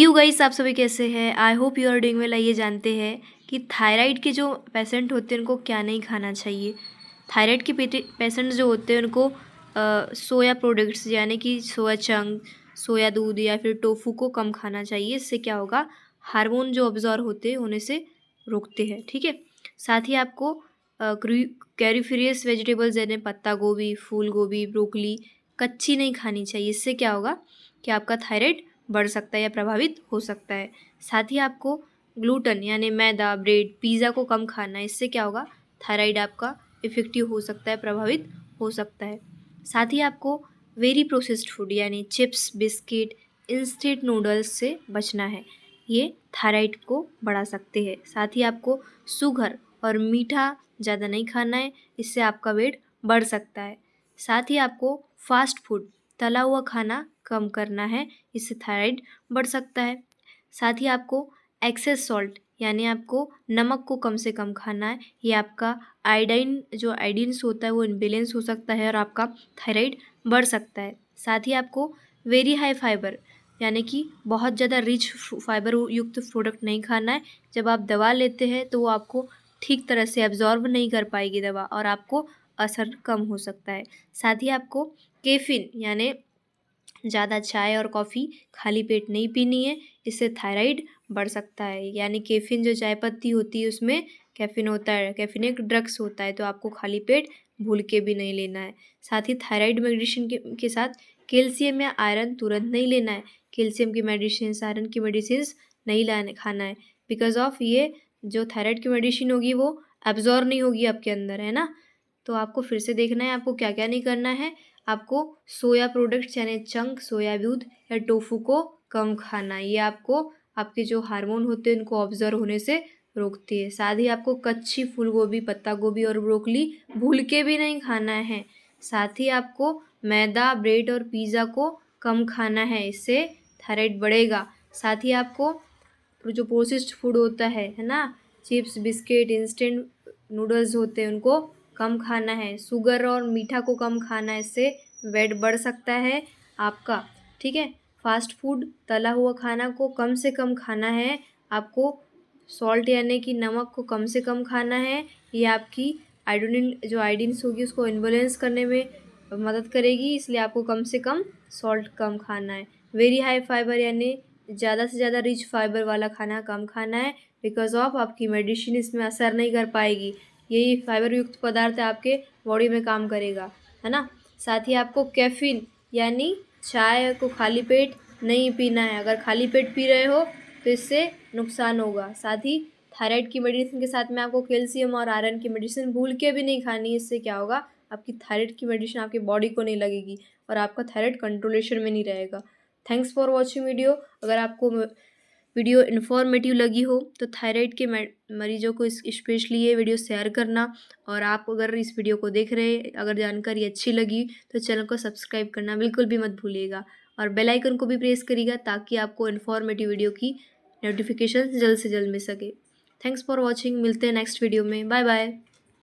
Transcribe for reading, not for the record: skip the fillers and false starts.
Hello guys, आप सभी कैसे हैं? I hope you are doing well. आइए जानते हैं कि थायराइड के जो पेशेंट होते हैं उनको क्या नहीं खाना चाहिए। थायराइड के पेशेंट जो होते हैं उनको सोया प्रोडक्ट्स यानी कि सोया चंक, सोया दूध या फिर टोफू को कम खाना चाहिए। इससे क्या होगा, हार्मोन जो ऑब्जॉर्व होते हैं होने से रोकते हैं। ठीक है, साथ ही आपको कैरीफिरियस वेजिटेबल्स जैसे पत्ता गोभी, फूल गोभी, ब्रोकली कच्ची नहीं खानी चाहिए। इससे क्या होगा कि आपका थायराइड बढ़ सकता है या प्रभावित हो सकता है। साथ ही आपको ग्लूटन यानी मैदा, ब्रेड, पिज़्ज़ा को कम खाना है। इससे क्या होगा, थायराइड आपका इफेक्टिव हो सकता है, प्रभावित हो सकता है। साथ ही आपको वेरी प्रोसेस्ड फूड यानी चिप्स, बिस्किट, इंस्टेंट नूडल्स से बचना है। ये थायराइड को बढ़ा सकते हैं। साथ ही आपको शुगर और मीठा ज़्यादा नहीं खाना है, इससे आपका वेट बढ़ सकता है। साथ ही आपको फास्ट फूड, तला हुआ खाना कम करना है, इससे थायराइड बढ़ सकता है। साथ ही आपको एक्सेस सॉल्ट यानी आपको नमक को कम से कम खाना है। ये आपका आयोडीन्स होता है वो इम्बेलेंस हो सकता है और आपका थायराइड बढ़ सकता है। साथ ही आपको वेरी हाई फाइबर यानी कि बहुत ज़्यादा रिच फाइबर युक्त प्रोडक्ट नहीं खाना है। जब आप दवा लेते हैं तो वो आपको ठीक तरह से एब्जॉर्ब नहीं कर पाएगी दवा और आपको असर कम हो सकता है। साथ ही आपको कैफीन यानी ज़्यादा चाय और कॉफ़ी खाली पेट नहीं पीनी है, इससे थायराइड बढ़ सकता है। यानी कैफीन जो चाय पत्ती होती है उसमें कैफीन होता है, कैफीन एक ड्रग्स होता है, तो आपको खाली पेट भूल के भी नहीं लेना है। साथ ही थायराइड मेडिसिन के साथ कैल्शियम या आयरन तुरंत नहीं लेना है। कैल्शियम की मेडिसिन, आयरन की मेडिसिन नहीं खाना है, बिकॉज ऑफ ये जो थायराइड की मेडिसिन होगी वो एब्जॉर्ब नहीं होगी आपके अंदर, है ना। तो आपको फिर से देखना है आपको क्या क्या नहीं करना है। आपको सोया प्रोडक्ट्स यानी चंक, सोया दूध या टोफू को कम खाना है। ये आपको आपके जो हार्मोन होते हैं उनको ऑब्जर्व होने से रोकती है। साथ ही आपको कच्ची फूल गोभी, पत्ता गोभी और ब्रोकली भूल के भी नहीं खाना है। साथ ही आपको मैदा, ब्रेड और पिज़्ज़ा को कम खाना है, इससे थायराइड बढ़ेगा। साथ ही आपको जो प्रोसेस्ड फूड होता है ना, चिप्स, बिस्किट, इंस्टेंट नूडल्स होते हैं उनको कम खाना है। शुगर और मीठा को कम खाना है, इससे वेट बढ़ सकता है आपका। ठीक है, फास्ट फूड, तला हुआ खाना को कम से कम खाना है। आपको सॉल्ट यानी कि नमक को कम से कम खाना है। ये आपकी आयोडीन्स होगी उसको इम्बेलेंस करने में मदद करेगी, इसलिए आपको कम से कम सॉल्ट कम खाना है। वेरी हाई फाइबर यानी ज़्यादा से ज़्यादा रिच फाइबर वाला खाना कम खाना है, बिकॉज ऑफ आपकी मेडिसिन इसमें असर नहीं कर पाएगी। यही फाइबर युक्त पदार्थ आपके बॉडी में काम करेगा, है ना। साथ ही आपको कैफीन यानी चाय को खाली पेट नहीं पीना है। अगर खाली पेट पी रहे हो तो इससे नुकसान होगा। साथ ही थायराइड की मेडिसिन के साथ में आपको कैल्शियम और आयरन की मेडिसिन भूल के भी नहीं खानी है। इससे क्या होगा, आपकी थायराइड की मेडिसिन आपकी बॉडी को नहीं लगेगी और आपका थायराइड कंट्रोलेशन में नहीं रहेगा। Thanks for watching video. अगर आपको वीडियो इन्फॉर्मेटिव लगी हो तो थायराइड के मरीजों को स्पेशली ये वीडियो शेयर करना। और आप अगर इस वीडियो को देख रहे हैं, अगर जानकारी अच्छी लगी तो चैनल को सब्सक्राइब करना बिल्कुल भी मत भूलिएगा और बेल आइकन को भी प्रेस करिएगा ताकि आपको इन्फॉर्मेटिव वीडियो की नोटिफिकेशन जल्द से जल्द मिल सके। Thanks for watching. मिलते हैं नेक्स्ट वीडियो में। Bye bye.